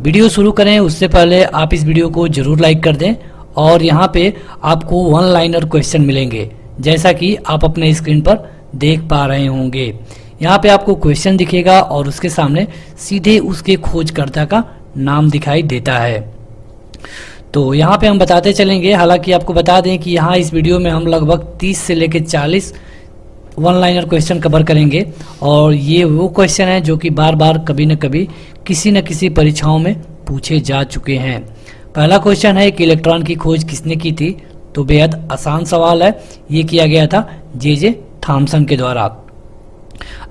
Video शुरू करें उससे पहले आप इस वीडियो को जरूर लाइक कर दें और यहाँ पे आपको वन लाइनर क्वेश्चन मिलेंगे, जैसा कि आप अपने स्क्रीन पर देख पा रहे होंगे। यहाँ पे आपको क्वेश्चन दिखेगा और उसके सामने सीधे उसके खोजकर्ता का नाम दिखाई देता है। तो यहाँ पे हम बताते चलेंगे। हालांकि आपको बता दें कि यहाँ इस वीडियो में हम लगभग 30 से लेकर 40 वन लाइनर क्वेश्चन कवर करेंगे और ये वो क्वेश्चन है जो कि बार बार कभी न कभी किसी न किसी परीक्षाओं में पूछे जा चुके हैं। पहला क्वेश्चन है कि इलेक्ट्रॉन की खोज किसने की थी, तो बेहद आसान सवाल है, ये किया गया था जे थॉमसन के द्वारा।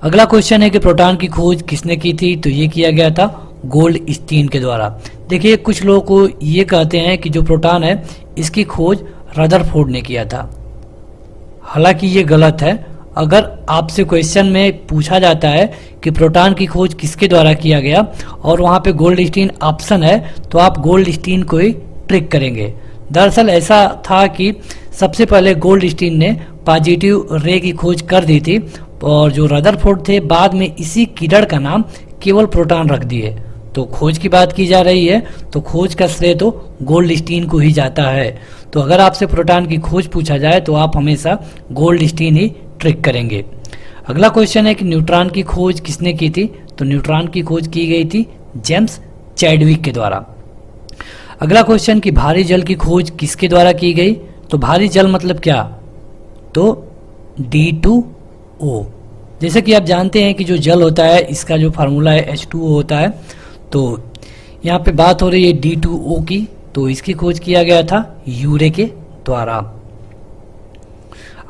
अगला क्वेश्चन है कि प्रोटॉन की खोज किसने की थी, तो ये किया गया था गोल्डस्टीन के द्वारा। देखिए कुछ लोगों को ये कहते हैं कि जो प्रोटॉन है इसकी खोज रदरफोर्ड ने किया था, हालांकि ये गलत है। अगर आपसे क्वेश्चन में पूछा जाता है कि प्रोटॉन की खोज किसके द्वारा किया गया और वहाँ पे गोल्डस्टीन ऑप्शन है, तो आप गोल्डस्टीन को ही ट्रिक करेंगे। दरअसल ऐसा था कि सबसे पहले गोल्डस्टीन ने पॉजिटिव रे की खोज कर दी थी और जो रदरफोर्ड थे बाद में इसी किरण का नाम केवल प्रोटॉन रख दिए। तो खोज की बात की जा रही है तो खोज का श्रेय तो गोल्डस्टीन को ही जाता है। तो अगर आपसे प्रोटॉन की खोज पूछा जाए तो आप हमेशा गोल्डस्टीन ही ट्रिक करेंगे। अगला क्वेश्चन है कि न्यूट्रॉन की खोज किसने की थी, तो न्यूट्रॉन की खोज की गई थी जेम्स चैडविक के द्वारा। अगला क्वेश्चन कि भारी जल की खोज किसके द्वारा की गई, तो भारी जल मतलब क्या, तो D2O। जैसे कि आप जानते हैं कि जो जल होता है इसका जो फार्मूला है H2O होता है, तो यहाँ पे बात हो रही है D2O की, तो इसकी खोज किया गया था यूरे के द्वारा।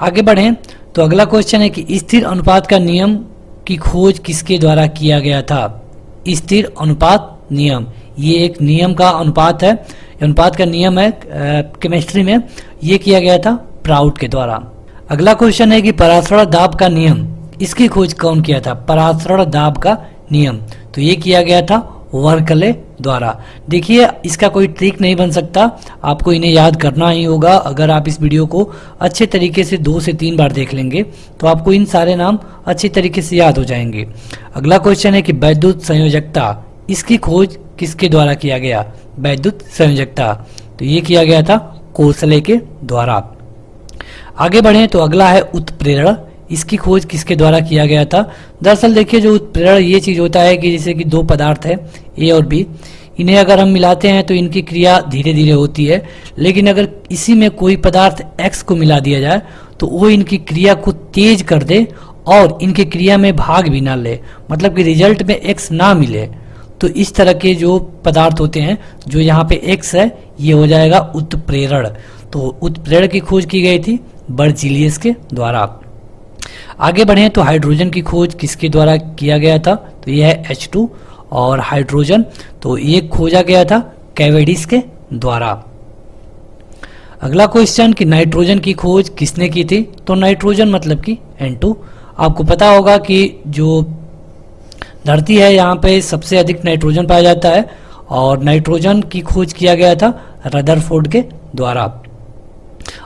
आगे बढ़ें तो अगला क्वेश्चन है कि स्थिर अनुपात का नियम की खोज किसके द्वारा किया गया था। स्थिर अनुपात नियम, ये एक नियम का अनुपात है, अनुपात का नियम है केमिस्ट्री में, ये किया गया था प्राउड के द्वारा। अगला क्वेश्चन है कि परासरण दाब का नियम, इसकी खोज कौन किया था, परासरण दाब का नियम, तो ये किया गया था वर्कले द्वारा। देखिए इसका कोई ट्रिक नहीं बन सकता, आपको इन्हें याद करना ही होगा। अगर आप इस वीडियो को अच्छे तरीके से 2 से 3 बार देख लेंगे तो आपको इन सारे नाम अच्छे तरीके से याद हो जाएंगे। अगला क्वेश्चन है कि वैद्युत संयोजकता, इसकी खोज किसके द्वारा किया गया, वैद्युत संयोजकता, तो ये किया गया था कोर्सले के द्वारा। आगे बढ़े तो अगला है उत्प्रेरण, इसकी खोज किसके द्वारा किया गया था। दरअसल देखिए जो उत्प्रेरण ये चीज होता है कि जैसे कि 2 पदार्थ है A और B, इन्हें अगर हम मिलाते हैं तो इनकी क्रिया धीरे धीरे होती है, लेकिन अगर इसी में कोई पदार्थ X को मिला दिया जाए तो वो इनकी क्रिया को तेज कर दे और इनकी क्रिया में भाग भी ना ले, मतलब कि रिजल्ट में X ना मिले। तो इस तरह के जो पदार्थ होते हैं जो यहाँ पे X है ये हो जाएगा उत्प्रेरण। तो उत्प्रेरण की खोज की गई थी बर्जीलियस के द्वारा। आगे बढ़े तो हाइड्रोजन की खोज किसके द्वारा किया गया था, तो यह है H2 और हाइड्रोजन, तो ये खोजा गया था कैवेडिस के द्वारा। अगला क्वेश्चन कि नाइट्रोजन की खोज किसने की थी, तो नाइट्रोजन मतलब कि N2। आपको पता होगा कि जो धरती है यहाँ पे सबसे अधिक नाइट्रोजन पाया जाता है और नाइट्रोजन की खोज किया गया था रदरफोर्ड के द्वारा।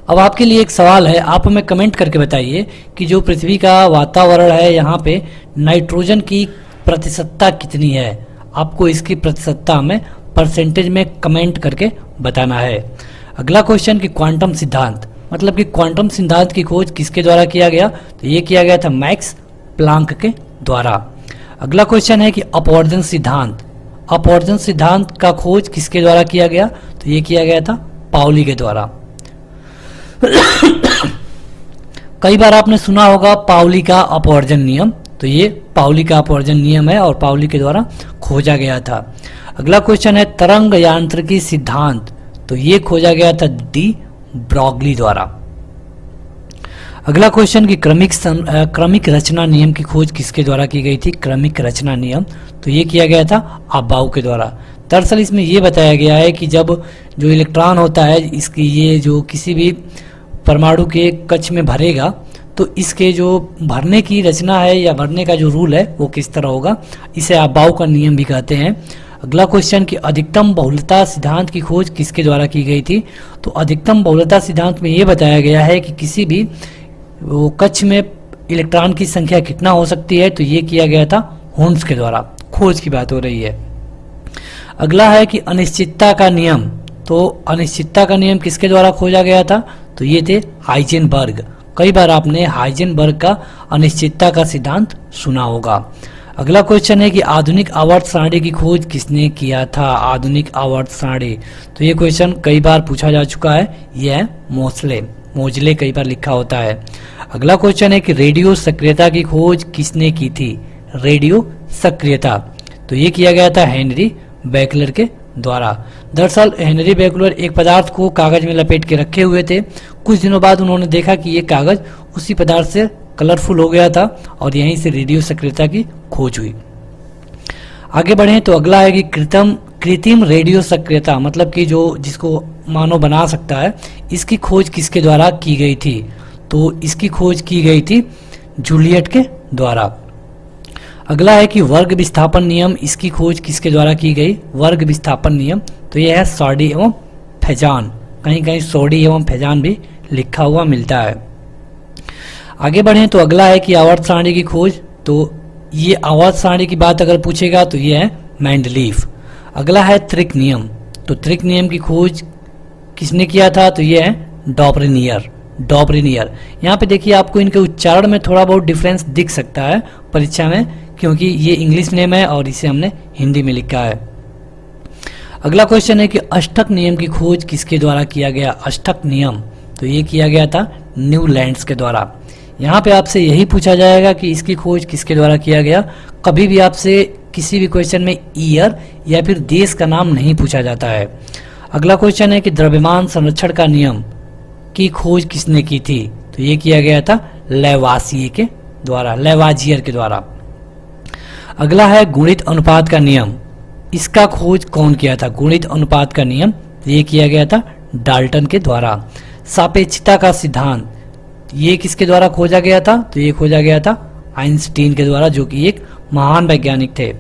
अब आपके लिए एक सवाल है, आप हमें कमेंट करके बताइए कि जो पृथ्वी का वातावरण है यहाँ पे नाइट्रोजन की प्रतिशतता कितनी है। आपको इसकी प्रतिशतता हमें परसेंटेज में कमेंट करके बताना है। अगला क्वेश्चन कि क्वांटम सिद्धांत, मतलब कि क्वांटम सिद्धांत की खोज किसके द्वारा किया गया, तो ये किया गया था मैक्स प्लांक के द्वारा। अगला क्वेश्चन है कि अपवर्जन सिद्धांत, अपवर्जन सिद्धांत का खोज किसके द्वारा किया गया, तो ये किया गया था पाउली के द्वारा। कई बार आपने सुना होगा पाउली का अपवर्जन नियम, तो ये पाउली का अपवर्जन नियम है और पाउली के द्वारा खोजा गया था। अगला क्वेश्चन है तरंग यांत्रिकी सिद्धांत, तो ये खोजा गया था डी ब्रॉगली द्वारा। अगला क्वेश्चन की क्रमिक रचना नियम की खोज किसके द्वारा की गई थी, क्रमिक रचना नियम, तो ये किया गया था अबाउ के द्वारा। दरअसल इसमें ये बताया गया है कि जब जो इलेक्ट्रॉन होता है इसकी ये जो किसी भी परमाणु के कक्ष में भरेगा तो इसके जो भरने की रचना है या भरने का जो रूल है वो किस तरह होगा, इसे अबाउ का नियम भी कहते हैं। अगला क्वेश्चन कि अधिकतम बहुलता सिद्धांत की खोज किसके द्वारा की गई थी, तो अधिकतम बहुलता सिद्धांत में ये बताया गया है कि किसी भी वो कक्ष में इलेक्ट्रॉन की संख्या कितना हो सकती है, तो ये किया गया था होन्स के द्वारा। खोज की बात हो रही है। अगला है कि अनिश्चितता का नियम। तो अनिश्चितता का नियम किसके द्वारा खोजा गया था? तो ये थे हाइजेनबर्ग। कई बार आपने हाइजेनबर्ग का अनिश्चितता का सिद्धांत सुना होगा। अगला क्वेश्चन है कि आधुनिक आवर्त सारणी की खोज किसने किया था? आधुनिक आवर्त सारणी, तो ये क्वेश्चन कई बार पूछा जा चुका है। यह है मोजले कई बार लिखा होता है। अगला क्वेश्चन है कि रेडियो सक्रियता की खोज किसने की थी? रेडियो सक्रियता, तो ये किया गया था हेनरी बेकलर के द्वारा। दरअसल हेनरी बेकलर एक पदार्थ को कागज में लपेट के रखे हुए थे। कुछ दिनों बाद उन्होंने देखा कि ये कागज उसी पदार्थ से कलरफुल हो गया था और यहीं से रेडियो सक्रियता की खोज हुई। आगे बढ़े तो अगला है कि कृत्रिम रेडियो सक्रियता, मतलब कि जो जिसको मानव बना सकता है, इसकी खोज किसके द्वारा की गई थी? तो इसकी खोज की गई थी जूलियट के द्वारा। अगला है कि वर्ग विस्थापन नियम, इसकी खोज किसके द्वारा की गई? वर्ग विस्थापन नियम, तो यह है सॉडी एवं फेजान। कहीं कहीं सोडी एवं फेजान भी लिखा हुआ मिलता है। आगे बढ़े तो अगला है कि आवर्त सारणी की खोज। तो ये आवर्त सारणी की बात अगर पूछेगा तो ये है मेंडलीफ। अगला है त्रिक नियम। तो त्रिक नियम की खोज किसने किया था? तो ये है डॉबरिनियर। यहाँ पे देखिए आपको इनके उच्चारण में थोड़ा बहुत डिफरेंस दिख सकता है परीक्षा में, क्योंकि ये इंग्लिश नेम है और इसे हमने हिंदी में लिखा है। अगला क्वेश्चन है कि अष्टक नियम की खोज किसके द्वारा किया गया? अष्टक नियम, तो ये किया गया था न्यूलैंड्स के द्वारा। यहाँ पे आपसे यही पूछा जाएगा कि इसकी खोज किसके द्वारा किया गया। कभी भी आपसे किसी भी क्वेश्चन में ईयर या फिर देश का नाम नहीं पूछा जाता है। अगला क्वेश्चन है कि द्रव्यमान संरक्षण का नियम की खोज किसने की थी? तो ये किया गया था लेवाजियर के द्वारा। अगला है गुणित अनुपात का नियम, इसका खोज कौन किया था? गुणित अनुपात का नियम, तो ये किया गया था डाल्टन के द्वारा। सापेक्षता का सिद्धांत, ये किसके द्वारा खोजा गया था? तो ये खोजा गया था आइंस्टीन के द्वारा, जो कि एक महान वैज्ञानिक थे।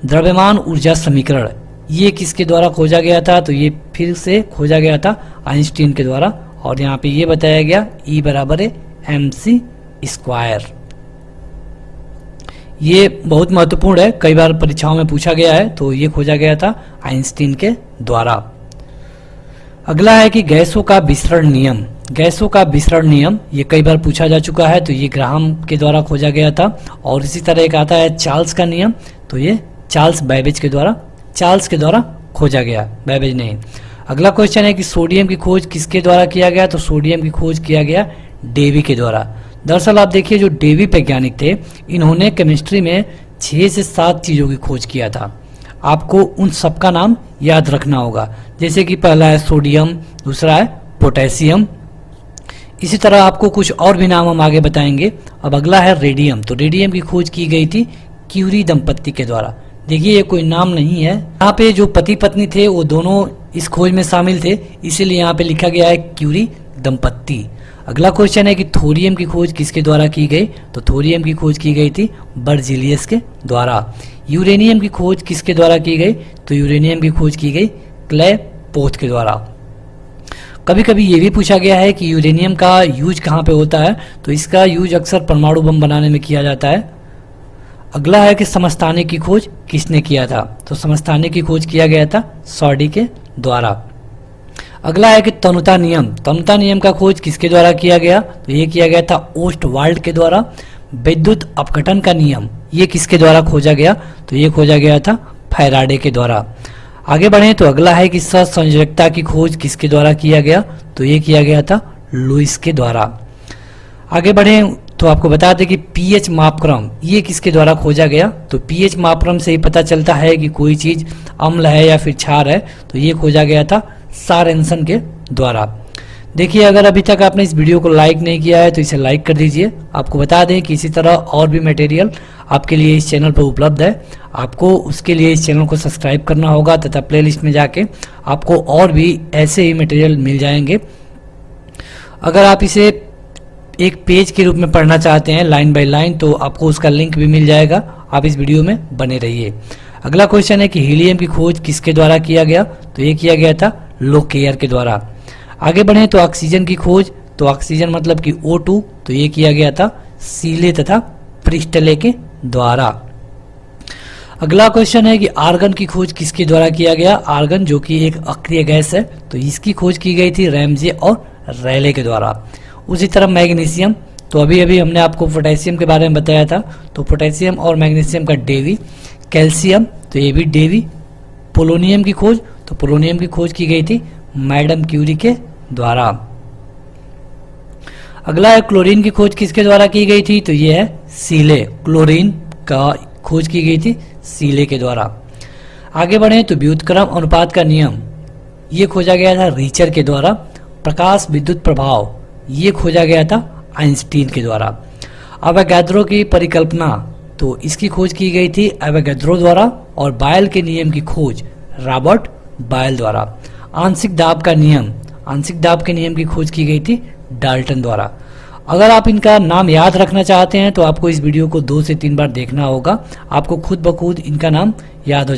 द्रव्यमान ऊर्जा समीकरण, ये किसके द्वारा खोजा गया था? तो ये फिर से खोजा गया था आइंस्टीन के द्वारा, और यहाँ पे ये बताया गया E बराबर है mc²। ये बहुत महत्वपूर्ण है, कई बार परीक्षाओं में पूछा गया है। तो ये खोजा गया था आइंस्टीन के द्वारा। अगला है कि गैसों का विसरण नियम। गैसों का विसरण नियम ये कई बार पूछा जा चुका है, तो ये ग्राहम के द्वारा खोजा गया था। और इसी तरह एक आता है चार्ल्स का नियम, तो ये चार्ल्स बैबेज के द्वारा खोजा गया, बैबेज नहीं। अगला क्वेश्चन है कि सोडियम की खोज किसके द्वारा किया गया? तो सोडियम की खोज किया गया डेवी के द्वारा। दरअसल आप देखिए जो डेवी वैज्ञानिक थे, इन्होंने केमिस्ट्री में 6 से 7 चीजों की खोज किया था। आपको उन सबका नाम याद रखना होगा, जैसे कि पहला है सोडियम, दूसरा है पोटेशियम, इसी तरह आपको कुछ और भी नाम हम आगे बताएंगे। अब अगला है रेडियम। तो रेडियम की खोज की गई थी क्यूरी दंपत्ति के द्वारा। देखिए ये कोई नाम नहीं है, यहाँ पे जो पति पत्नी थे वो दोनों इस खोज में शामिल थे, इसीलिए यहाँ पे लिखा गया है क्यूरी दंपत्ति। अगला क्वेश्चन है कि थोरियम की खोज किसके द्वारा की गई? तो थोरियम की खोज की गई थी बर्जिलियस के द्वारा। यूरेनियम की खोज किसके द्वारा की गई? तो यूरेनियम की खोज की गई क्लेपोथ के द्वारा। कभी कभी ये भी पूछा गया है कि यूरेनियम का यूज कहाँ पे होता है? तो इसका यूज अक्सर परमाणु बम बनाने में किया जाता है। अगला है कि समस्थानिक की खोज किसने किया था? तो समस्थानिक की खोज किया गया था सॉडी के द्वारा। अगला है कि तनुता नियम का खोज किसके द्वारा किया गया? तो ये किया गया था ओस्टवाल्ड के द्वारा। विद्युत अपघटन का नियम ये किसके द्वारा खोजा गया? तो ये खोजा गया था फैराडे के द्वारा। आगे बढ़े तो अगला है कि सहसंयोजकता की खोज किसके द्वारा किया गया? तो ये किया गया था लुईस के द्वारा। आगे बढ़े तो आपको बता दें कि पीएच मापक्रम ये किसके द्वारा खोजा गया? तो पीएच मापक्रम से ही पता चलता है कि कोई चीज अम्ल है या फिर क्षार है, तो ये खोजा गया था सारेंसन के द्वारा। देखिए अगर अभी तक आपने इस वीडियो को लाइक नहीं किया है तो इसे लाइक कर दीजिए। आपको बता दें कि इसी तरह और भी मटेरियल आपके लिए इस चैनल पर उपलब्ध है। आपको उसके लिए इस चैनल को सब्सक्राइब करना होगा तथा प्लेलिस्ट में जाके आपको और भी ऐसे ही मटेरियल मिल जाएंगे। अगर आप इसे एक पेज के रूप में पढ़ना चाहते हैं लाइन बाय लाइन, तो आपको उसका लिंक भी मिल जाएगा। आप इस वीडियो में बने रहिए। अगला क्वेश्चन है कि हीलियम की खोज किसके द्वारा किया गया? तो ये किया गया था लोकेयर के द्वारा। आगे बढ़े तो ऑक्सीजन की खोज, तो ऑक्सीजन मतलब कि O2, तो ये किया गया था सीले तथा प्रिस्टले के द्वारा। अगला क्वेश्चन है कि आर्गन की खोज किसके द्वारा किया गया। आर्गन जो कि एक अक्रिय गैस है, तो इसकी खोज की गई थी रैमजे और रैले के द्वारा। उसी तरह मैग्नीशियम, तो अभी अभी हमने आपको पोटेशियम के बारे में बताया था, तो पोटेशियम और मैग्नीशियम का डेवी। कैल्शियम, तो ये भी डेवी। पोलोनियम की खोज, तो पोलोनियम की खोज की गई थी मैडम क्यूरी के द्वारा। अगला है क्लोरीन की खोज किसके द्वारा की गई थी, तो ये है सीले। क्लोरीन का खोज की गई थी सीले के द्वारा। आगे बढ़े तो व्युत्क्रम अनुपात का नियम, ये खोजा गया था रीचर के द्वारा। प्रकाश विद्युत प्रभाव, ये खोजा गया था आइंस्टीन के द्वारा। अवोगाद्रो की परिकल्पना, तो इसकी खोज की गई थी अवोगाद्रो द्वारा। और बायल के नियम की खोज रॉबर्ट बायल द्वारा। आंशिक दाब का नियम, आंशिक दाब के नियम की खोज की गई थी डाल्टन द्वारा। अगर आप इनका नाम याद रखना चाहते हैं तो आपको इस वीडियो को 2 से 3 बार देखना होगा, आपको खुद ब खुद इनका नाम याद हो